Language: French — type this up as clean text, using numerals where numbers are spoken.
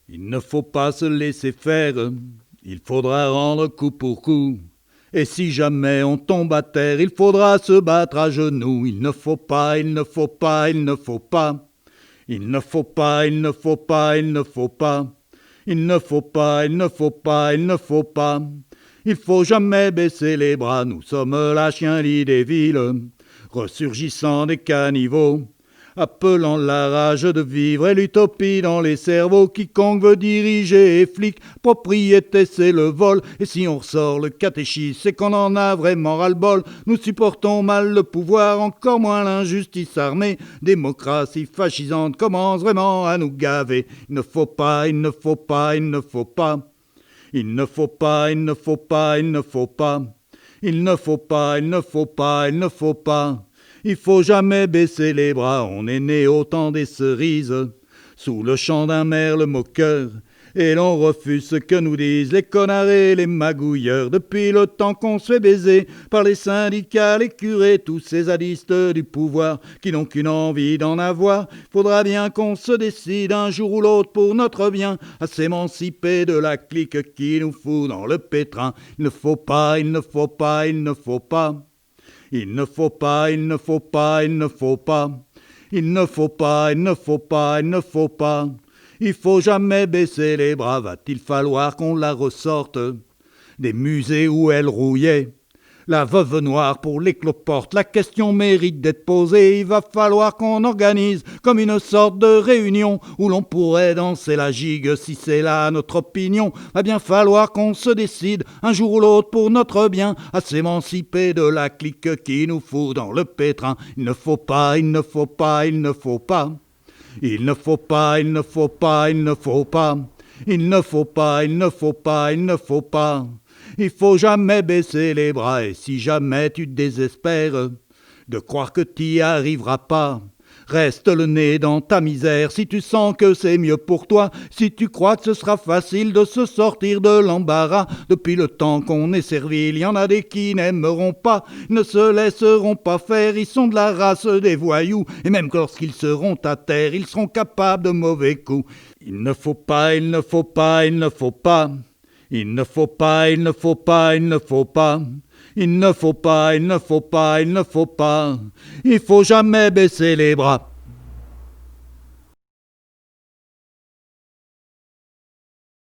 Il ne faut pas se laisser faire, il faudra rendre coup pour coup. Et si jamais on tombe à terre, il faudra se battre à genoux. Il ne faut pas, il ne faut pas, il ne faut pas. Il ne faut pas, il ne faut pas, il ne faut pas. Il ne faut pas, il ne faut pas, il ne faut pas. Il faut jamais baisser les bras, nous sommes la chienlit des villes, ressurgissant des caniveaux, appelant la rage de vivre et l'utopie dans les cerveaux. Quiconque veut diriger est flic, propriété c'est le vol. Et si on ressort le catéchisme, c'est qu'on en a vraiment ras-le-bol. Nous supportons mal le pouvoir, encore moins l'injustice armée. Démocratie fascisante commence vraiment à nous gaver. Il ne faut pas, il ne faut pas, il ne faut pas. Il ne faut pas, il ne faut pas, il ne faut pas. Il ne faut pas, il ne faut pas, il ne faut pas. Il faut jamais baisser les bras, on est né au temps des cerises, sous le chant d'un merle moqueur, et l'on refuse ce que nous disent les connards et les magouilleurs. Depuis le temps qu'on se fait baiser par les syndicats, les curés, tous ces zadistes du pouvoir qui n'ont qu'une envie d'en avoir. Faudra bien qu'on se décide un jour ou l'autre pour notre bien à s'émanciper de la clique qui nous fout dans le pétrin. Il ne faut pas, il ne faut pas, il ne faut pas. Il ne faut pas, il ne faut pas, il ne faut pas. Il ne faut pas, il ne faut pas, il ne faut pas. Il faut jamais baisser les bras, va-t-il falloir qu'on la ressorte des musées où elle rouillait. La veuve noire pour les cloportes, la question mérite d'être posée. Il va falloir qu'on organise comme une sorte de réunion où l'on pourrait danser la gigue si c'est là notre opinion. Va bien falloir qu'on se décide un jour ou l'autre pour notre bien à s'émanciper de la clique qui nous fout dans le pétrin. Il ne faut pas, il ne faut pas, il ne faut pas. Il ne faut pas, il ne faut pas, il ne faut pas. Il ne faut pas, il ne faut pas, il ne faut pas. Il faut jamais baisser les bras et si jamais tu te désespères de croire que t'y arriveras pas, reste le nez dans ta misère si tu sens que c'est mieux pour toi, si tu crois que ce sera facile de se sortir de l'embarras. Depuis le temps qu'on est servile, il y en a des qui n'aimeront pas, ne se laisseront pas faire, ils sont de la race des voyous et même lorsqu'ils seront à terre, ils seront capables de mauvais coups. Il ne faut pas, il ne faut pas, il ne faut pas. Il ne faut pas, il ne faut pas, il ne faut pas. Il ne faut pas, il ne faut pas, il ne faut pas. Il faut jamais baisser les bras.